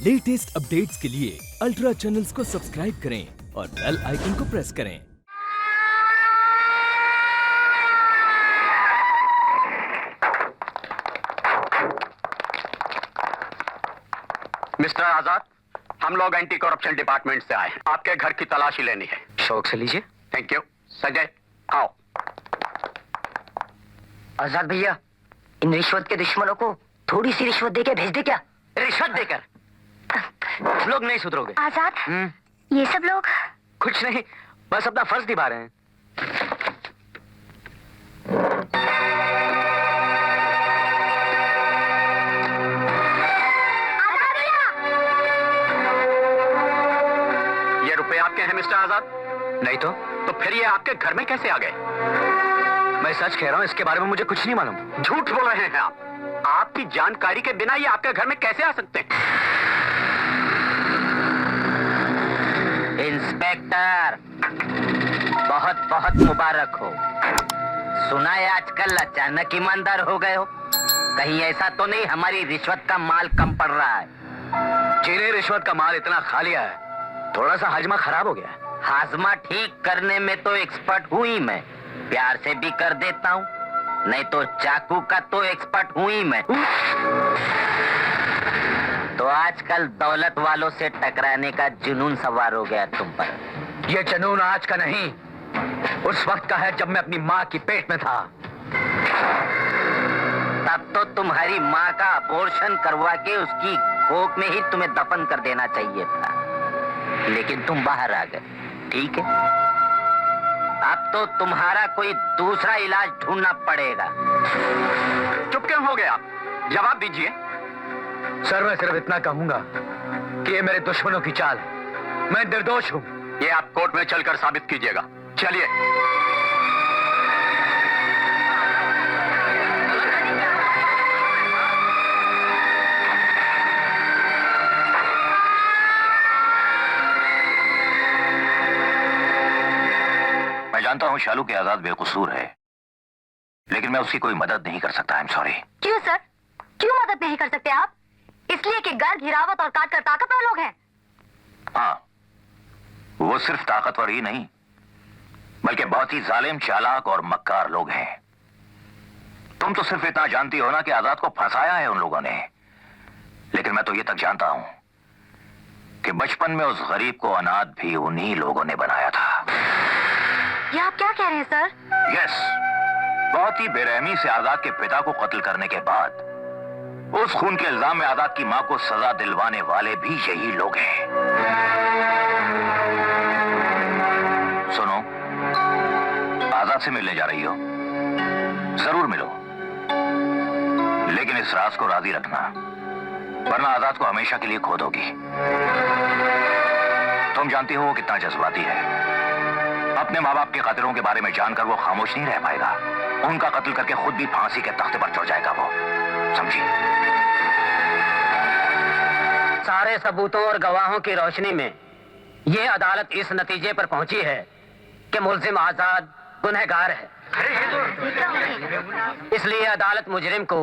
Latest updates के लिए ultra channels को सब्सक्राइब करें और बेल आइकन को प्रेस करें। मिस्टर आजाद, हम लोग एंटी करप्शन डिपार्टमेंट से आए हैं। आपके घर की तलाशी लेनी है। शौक से लीजिए। Thank you. संजय, आओ। आजाद भैया, इन रिश्वत के दुश्मनों को थोड़ी सी रिश्वत देके भेज दे क्या? रिश्वत देकर लोग नहीं सुधरोगे। आजाद, ये सब लोग कुछ नहीं, बस अपना फर्ज निभा रहे हैं। ये रुपए आपके हैं मिस्टर आजाद? नहीं तो फिर ये आपके घर में कैसे आ गए? मैं सच कह रहा हूँ, इसके बारे में मुझे कुछ नहीं मालूम। झूठ बोल रहे हैं आप। आपकी जानकारी के बिना ये आपके घर में कैसे आ सकते हैं? इंस्पेक्टर, बहुत बहुत मुबारक हो। सुना है आजकल अचानक ईमानदार हो गए हो। कहीं ऐसा तो नहीं हमारी रिश्वत का माल कम पड़ रहा है? जिन्हें रिश्वत का माल इतना खा लिया है, थोड़ा सा हाजमा खराब हो गया है। हाजमा ठीक करने में तो एक्सपर्ट हूँ ही मैं। प्यार से भी कर देता हूँ, नहीं तो चाकू का तो एक्सपर्ट हूँ ही मैं। तो आजकल दौलत वालों से टकराने का जुनून सवार हो गया तुम पर। ये जुनून आज का नहीं, उस वक्त का है जब मैं अपनी माँ की पेट में था। तब तो तुम्हारी माँ का अबॉर्शन करवा के उसकी कोख में ही तुम्हें दफन कर देना चाहिए था, लेकिन तुम बाहर आ गए। ठीक है, अब तो तुम्हारा कोई दूसरा इलाज ढूंढना पड़ेगा। चुप क्यों हो गए आप? जवाब दीजिए। सर, मैं सिर्फ इतना कहूंगा कि ये मेरे दुश्मनों की चाल है। मैं निर्दोष हूँ। ये आप कोर्ट में चलकर साबित कीजिएगा। चलिए। मैं जानता हूं शालू के आजाद बेकसूर है, लेकिन मैं उसकी कोई मदद नहीं कर सकता। I am sorry. क्यों सर? क्यों मदद नहीं कर सकते आप? इसलिए कि घर घिरावत और काट कर ताकतवर लोग हैं। हाँ, वो सिर्फ ताकतवर ही नहीं, बल्कि बहुत ही जालिम, चालाक और मक्कार लोग हैं। तुम तो सिर्फ इतना जानती हो ना कि आजाद को फंसाया है उन लोगों ने, लेकिन मैं तो ये तक जानता हूं कि बचपन में उस गरीब को अनाथ भी उन्हीं लोगों ने बनाया था। ये आप क्या कह रहे हैं सर? यस, बहुत ही बेरहमी से आजाद के पिता को कत्ल करने के बाद उस खून के इल्जाम में आजाद की मां को सजा दिलवाने वाले भी यही लोग हैं। सुनो, आजाद से मिलने जा रही हो, जरूर मिलो, लेकिन इस राज को राजी रखना, वरना आजाद को हमेशा के लिए खो दोगी। तुम जानती हो वो कितना जज्बाती है। अपने माँ बाप के कातिलों के बारे में जानकर वो खामोश नहीं रह पाएगा। उनका कत्ल करके खुद भी फांसी के तख्ते पर चढ़ जाएगा वो, समझी? सारे सबूतों और गवाहों की रोशनी में ये अदालत इस नतीजे पर पहुंची है कि मुल्जिम आजाद गुनहगार है। इसलिए अदालत मुजरिम को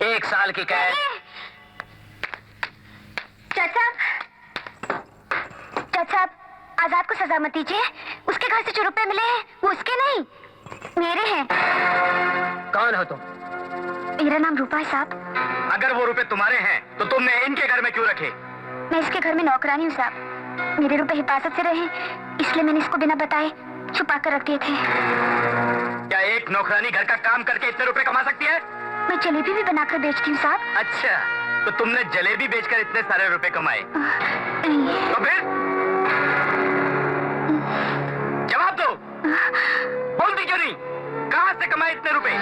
1 साल की कैद। चाचा, चाचा, आजाद को सजा मत दीजिए। उसके घर से जो रुपए मिले हैं वो उसके नहीं, मेरे हैं। कौन हो तुम? मेरा नाम रूपा है साहब। अगर वो रुपए तुम्हारे हैं तो तुमने इनके घर में क्यों रखे? मैं इसके घर में नौकरानी हूँ साहब। मेरे रुपए हिफाजत से रहे, इसलिए मैंने इसको बिना बताए छुपा कर रख दिए थे। क्या एक नौकरानी घर का काम करके इतने रुपए कमा सकती है? मैं जलेबी भी बनाकर बेचती हूँ साहब। अच्छा, तो तुमने जलेबी बेचकर इतने सारे रुपए कमाए? नहीं। तो फिर जवाब दो। बोलती क्यों नहीं? कहां से कमाए इतने रुपए?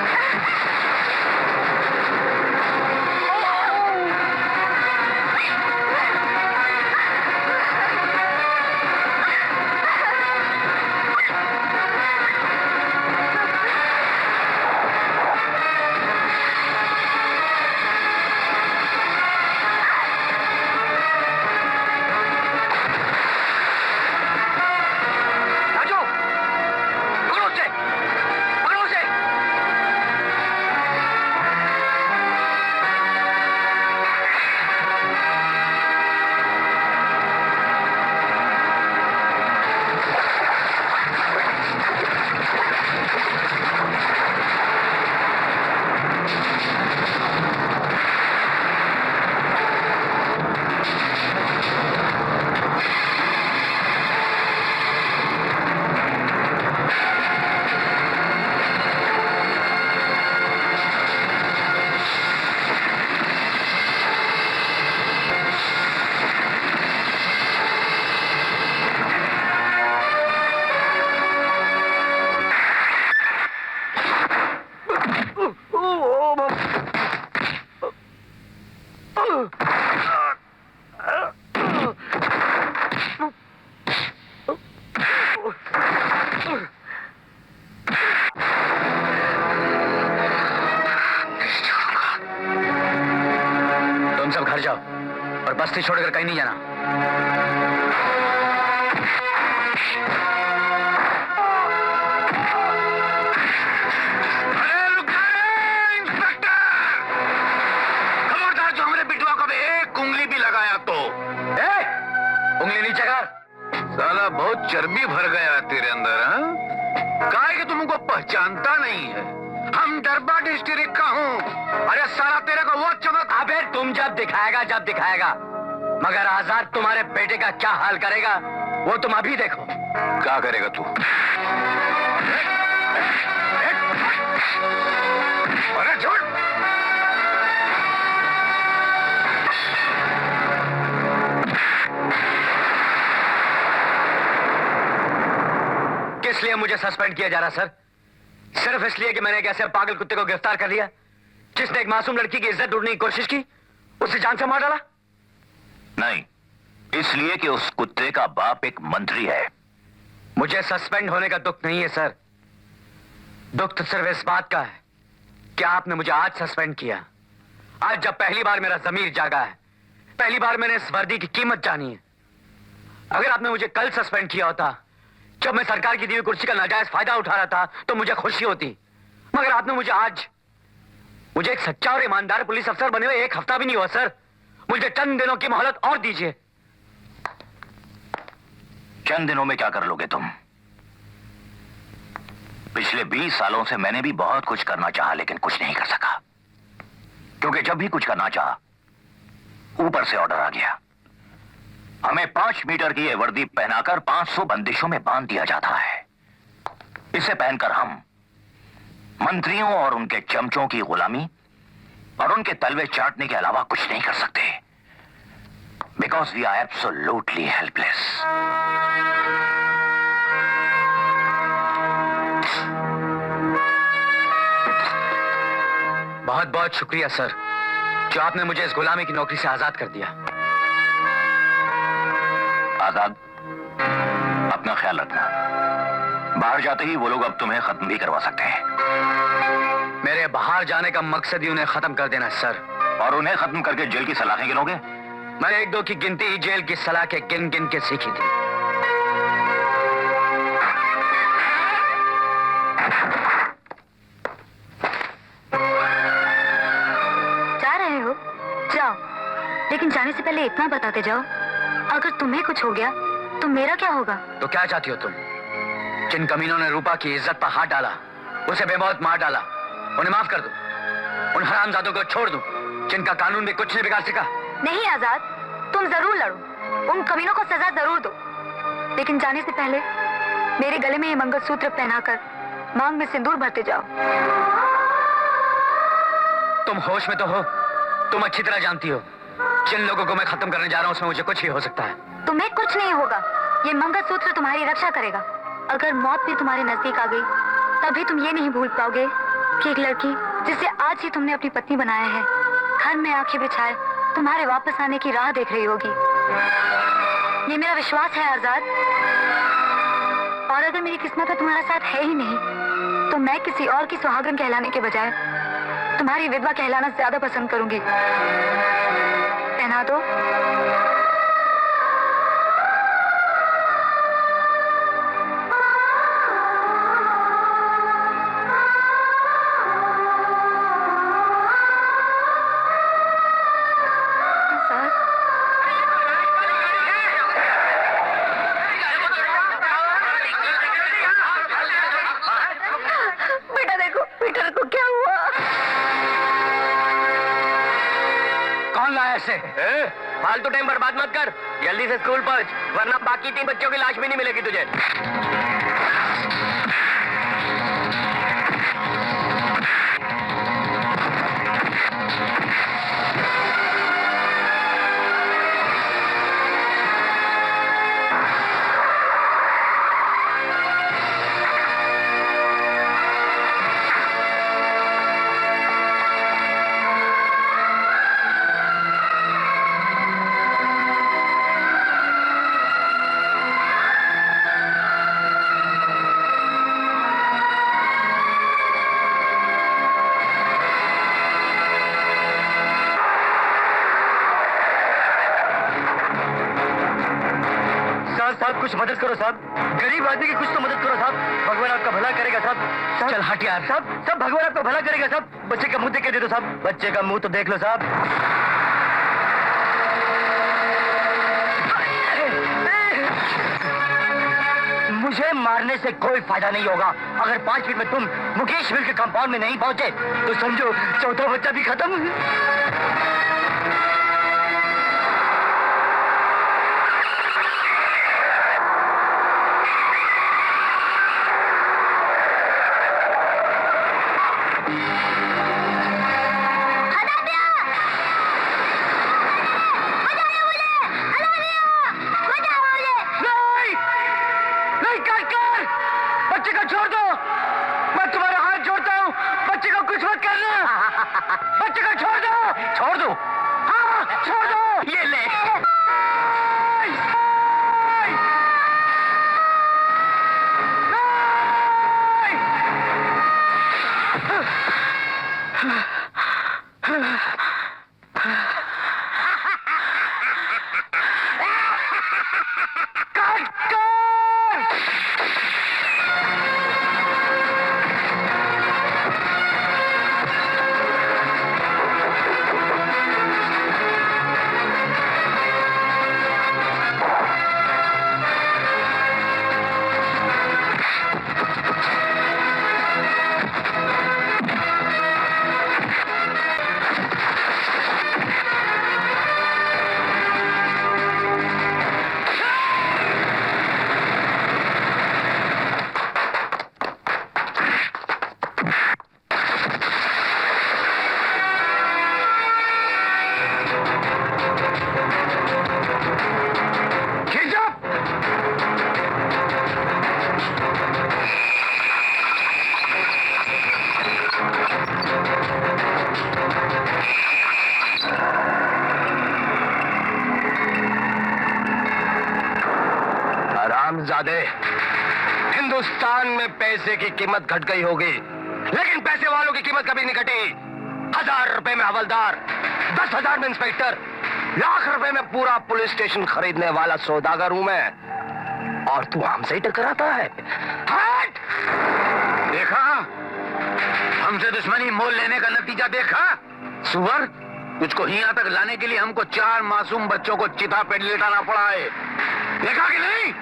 तुम सब घर जाओ और बस्ती छोड़कर कहीं नहीं जाना। उंगली नीचे कर। साला बहुत चर्बी भर गया तेरे अंदर, हाँ? काहे कि तुमको पहचानता नहीं है। हम डरबा डिस्ट्रिक्ट का हूँ। अरे साला तेरे को वो चमक। अबे तुम जब दिखाएगा, मगर आजाद तुम्हारे बेटे का क्या हाल करेगा वो तुम अभी देखो। क्या करेगा तू? अरे छोड़। किस लिए मुझे सस्पेंड किया जा रहा सर? सिर्फ इसलिए कि मैंने एक ऐसे पागल कुत्ते को गिरफ्तार कर लिया जिसने एक मासूम लड़की की इज्जत ढूंढने की कोशिश की, उसे जान से मार डाला? नहीं, इसलिए कि उस कुत्ते का बाप एक मंत्री है। मुझे सस्पेंड होने का दुख नहीं है सर। दुख तो सिर्फ इस बात का है कि आपने मुझे आज सस्पेंड किया, आज जब पहली बार मेरा जमीर जागा है, पहली बार मैंने इस वर्दी की कीमत जानी है। अगर आपने मुझे कल सस्पेंड किया होता, जब मैं सरकार की दी हुई कुर्सी का नाजायज फायदा उठा रहा था, तो मुझे खुशी होती। मगर आपने मुझे आज, मुझे एक सच्चा और ईमानदार पुलिस अफसर बने हुए 1 हफ्ता भी नहीं हुआ सर। मुझे चंद दिनों की मोहलत और दीजिए। चंद दिनों में क्या कर लोगे तुम? पिछले 20 सालों से मैंने भी बहुत कुछ करना चाहा, लेकिन कुछ नहीं कर सका, क्योंकि जब भी कुछ करना चाहा, ऊपर से ऑर्डर आ गया। हमें 5 मीटर की यह वर्दी पहनाकर 500 बंदिशों में बांध दिया जाता है। इसे पहनकर हम मंत्रियों और उनके चमचों की गुलामी और उनके तलवे चाटने के अलावा कुछ नहीं कर सकते, because we are absolutely helpless. बहुत बहुत शुक्रिया सर, जो आपने मुझे इस गुलामी की नौकरी से आजाद कर दिया। आजाद, अपना ख्याल रखना। बाहर जाते ही वो लोग अब तुम्हें खत्म भी करवा सकते हैं। मेरे बाहर जाने का मकसद ही उन्हें खत्म कर देना सर। और उन्हें खत्म करके जेल की सलाखें गिनोगे? मैंने 1-2 की गिनती ही जेल की सलाखें गिन गिन के सीखी थी। जा रहे हो? जाओ, लेकिन जाने से पहले इतना बताते जाओ, अगर तुम्हें कुछ हो गया तो मेरा क्या होगा? तो क्या चाहती हो तुम? जिन कमीनों ने रूपा की इज्जत पर हाथ डाला, उसे बेमौत मार डाला, उन्हें माफ कर दो। उन हरामजादों को छोड़ दो जिनका कानून भी कुछ नहीं बिगाड़ सका। नहीं आजाद, तुम जरूर लड़ो, उन कमीनों को सजा जरूर दो, लेकिन जाने से पहले मेरे गले में ये मंगलसूत्र पहनाकर मांग में सिंदूर भरते जाओ। तुम होश में तो हो? तुम अच्छी तरह जानती हो जिन लोगों को मैं खत्म करने जा रहा हूं उसमें मुझे कुछ ही हो सकता है। तुम्हें कुछ नहीं होगा, ये मंगलसूत्र तुम्हारी रक्षा करेगा। अगर मौत भी तुम्हारे नजदीक आ गई, तभी तुम ये नहीं भूल पाओगे कि एक लड़की जिसे आज ही तुमने अपनी पत्नी बनाया है, घर में आंखें बिछाए तुम्हारे वापस आने की राह देख रही होगी। ये मेरा विश्वास है आजाद। और अगर मेरी किस्मत में तुम्हारा साथ है ही नहीं, तो मैं किसी और की सुहागन कहलाने के बजाय तुम्हारी विधवा कहलाना ज्यादा पसंद करूंगी। पहना दो। बेटा देखो, पीटर को क्या हुआ? कौन लाया इसे? फालतू टाइम बर्बाद मत कर, जल्दी से स्कूल पहुंच, वरना बाकी 3 बच्चों की लाश भी नहीं मिलेगी तुझे। साहब कुछ मदद करो साहब, गरीब आदमी की कुछ तो मदद करो साहब, भगवान आपका भला करेगा साहब। चल हट यार साहब, सब भगवान आपका भला करेगा साहब। बच्चे का मुंह देख के दे दो साहब, बच्चे का मुंह तो देख लो साहब। मुझे मारने से कोई फायदा नहीं होगा। अगर 5 फीट में तुम मुकेश मिल के कंपाउंड में नहीं पहुंचे तो समझो चौथा बच्चा भी खत्म। बच्चे को छोड़ दो, मैं तुम्हारा हाथ जोड़ता हूँ, बच्चे को कुछ मत करना, बच्चे को छोड़ दो। छोड़ दो? हाँ छोड़ दो। ये ले। हरामजादे, हिंदुस्तान में पैसे की कीमत घट गई होगी, लेकिन पैसे वालों की कीमत कभी नहीं घटी। 1000 रुपए में हवलदार, 10,000 में इंस्पेक्टर, लाख रुपए में पूरा पुलिस स्टेशन खरीदने वाला सौदागर हूं मैं, और तू हमसे ही टकराता है। हट! देखा, हमसे दुश्मनी मोल लेने का नतीजा देखा। सुअर, तुझको यहाँ तक लाने के लिए हमको 4 मासूम बच्चों को चिता पे लेटाना पड़ा है, देखा कि नहीं?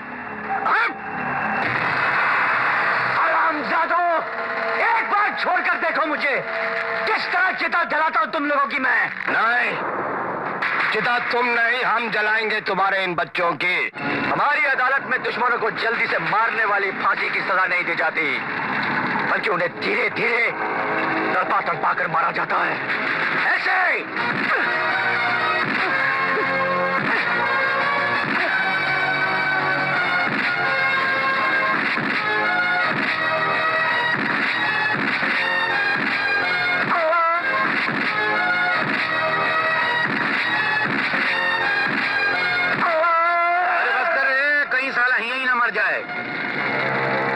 हरामजादों, एक बार छोड़कर देखो मुझे, किस तरह चिता जलाता हूं तुम लोगों की मैं। नहीं, चिता तुम नहीं, हम जलाएंगे तुम्हारे इन बच्चों की। हमारी अदालत में दुश्मनों को जल्दी से मारने वाली फांसी की सजा नहीं दी जाती, बल्कि उन्हें धीरे धीरे तड़पा तड़पा कर मारा जाता है, ऐसे।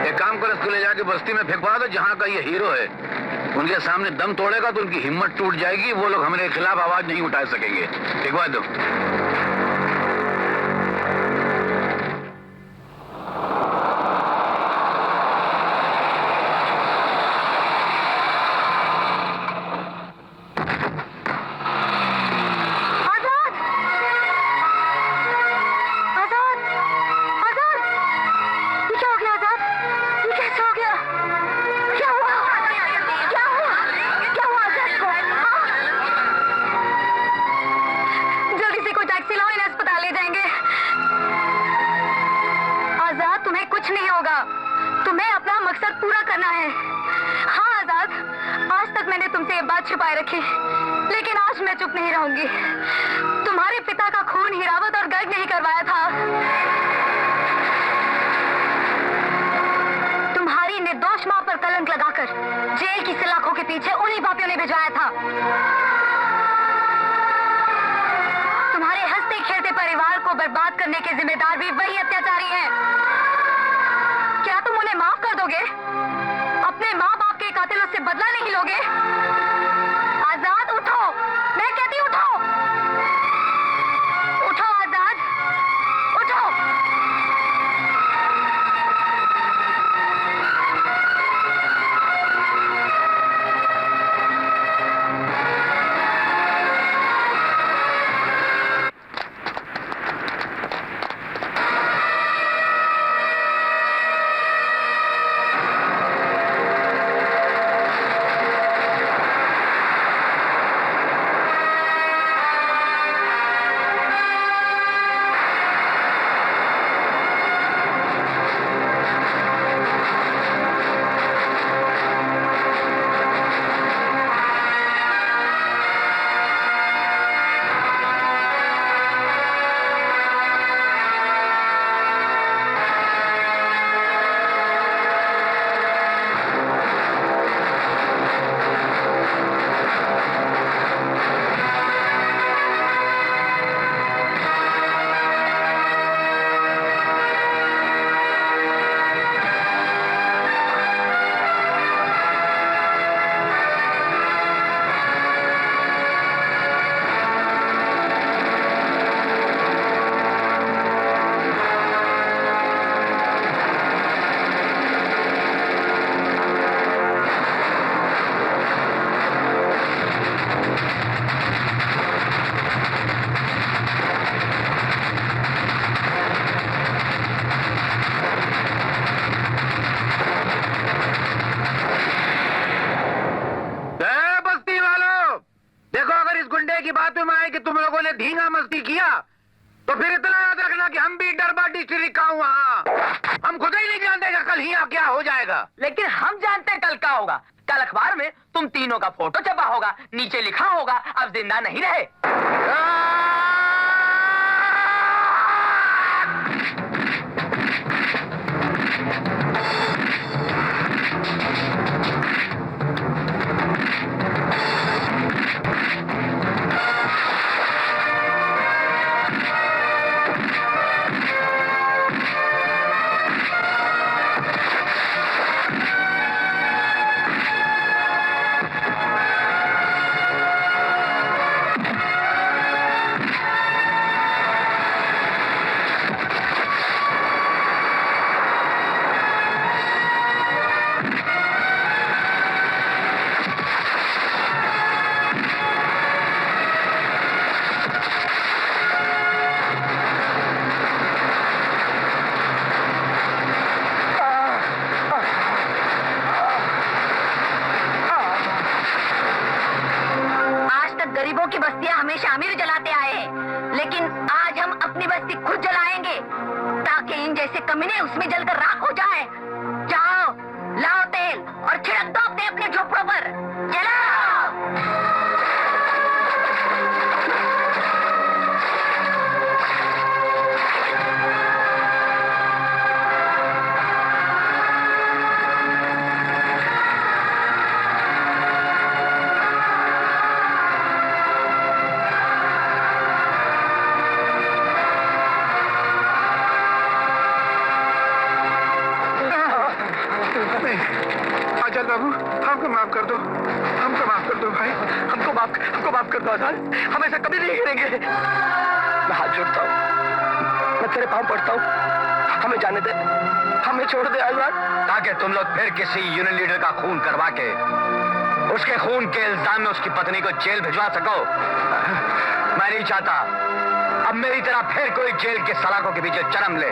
एक काम कर, इसको ले जाके बस्ती में फेंकवा दो जहाँ का ये हीरो है। उनके सामने दम तोड़ेगा तो उनकी हिम्मत टूट जाएगी, वो लोग हमारे खिलाफ आवाज नहीं उठा सकेंगे। फेंकवा दो। कुछ नहीं होगा, तुम्हें अपना मकसद पूरा करना है। हाँ आजाद, आज तक मैंने तुमसे ये बात छुपाए रखी, लेकिन आज मैं चुप नहीं रहूंगी। तुम्हारे पिता का खून हिरावत और गर्ग नहीं करवाया था, तुम्हारी निर्दोष मां पर कलंक लगाकर जेल की सलाखों के पीछे उन्हीं पापियों ने भिजवाया था। तुम्हारे हंसते खेलते परिवार को बर्बाद करने के जिम्मेदार भी वही अत्याचारी हैं। क्या तुम उन्हें माफ कर दोगे? अपने माँ बाप के कातिलों से बदला नहीं लोगे? आजाद उठो, मैं कहती उठो, उठो आजाद, उठो। किया तो फिर इतना याद रखना कि हम भी डरबा डिस्ट्रिक्ट का वहाँ हम खुद ही नहीं जानते कि कल यहाँ क्या हो जाएगा। लेकिन हम जानते हैं कल क्या होगा। कल अखबार में तुम तीनों का फोटो छपा होगा, नीचे लिखा होगा अब जिंदा नहीं रहे। गरीबों की बस्तियां हमेशा अमीर जलाते आए हैं, लेकिन आज हम अपनी बस्ती खुद जलाएंगे ताकि इन जैसे कमीने उसमें जलकर राख हो जाए। जाओ, लाओ तेल और छिड़क दो अपने अपने झोपड़ों पर। जलाओ। आजाद बाबू, हमको माफ कर दो, हमको माफ कर दो भाई, हमको माफ कर दो आजाद, हम ऐसा कभी नहीं करेंगे। मैं हाथ जोड़ता हूँ, मैं तेरे पाँव पड़ता हूँ, हमें जाने दे, हमें छोड़ दे आजाद। ताकि तुम लोग फिर किसी यूनियन लीडर का खून करवा के उसके खून के इल्जाम में उसकी पत्नी को जेल भिजवा सको। मैं नहीं चाहता अब मेरी तरह फिर कोई जेल के सलाखों के पीछे जन्म ले।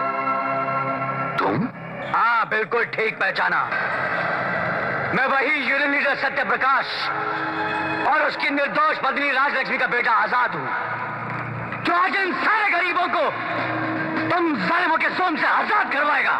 तुम? हाँ, बिल्कुल ठीक पहचाना। मैं वही यूनियन लीडर सत्य प्रकाश और उसकी निर्दोष पत्नी राजलक्ष्मी का बेटा आजाद हूं, जो आज इन सारे गरीबों को तुम जालिमों के जुल्म से आजाद करवाएगा।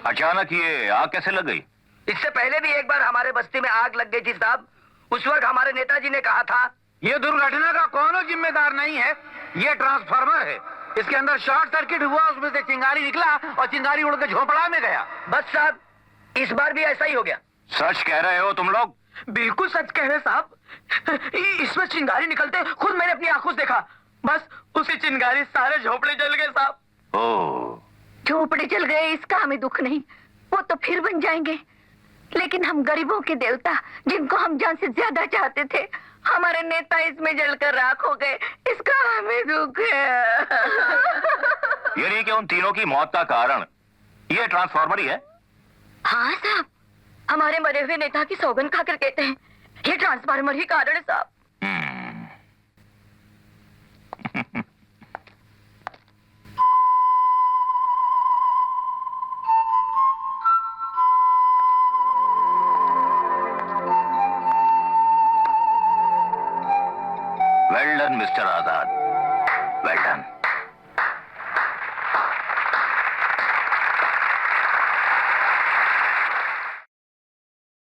अचानक ये आग कैसे लग गई? इससे पहले भी एक बार हमारे बस्ती में आग लग गई थी साहब। उस वक्त हमारे नेताजी ने कहा था ये दुर्घटना का कौन जिम्मेदार नहीं है, ये ट्रांसफार्मर है, इसके अंदर शॉर्ट सर्किट हुआ, उसमें से चिंगारी निकला और चिंगारी उड़ के झोपड़ा में गया। बस साहब, इस बार भी ऐसा ही हो गया। सच कह रहे हो तुम लोग? बिल्कुल सच कह रहे साहब। इसमें चिंगारी निकलते खुद मैंने अपनी आंखों से देखा। बस उसी चिंगारी सारे झोपड़े जल गए साहब। ओह, झोपड़े जल गए इसका हमें दुख नहीं, वो तो फिर बन जाएंगे, लेकिन हम गरीबों के देवता जिनको हम जान से ज्यादा चाहते थे, हमारे नेता इसमें जलकर राख हो गए, इसका हमें दुख है। यानी कि उन तीनों की मौत का कारण ये ट्रांसफार्मर ही है? हाँ साहब, हमारे मरे हुए नेता की सौगंध खाकर कहते हैं ये ट्रांसफार्मर ही कारण है साहब। वेल डन मिस्टर आजाद, वेल डन।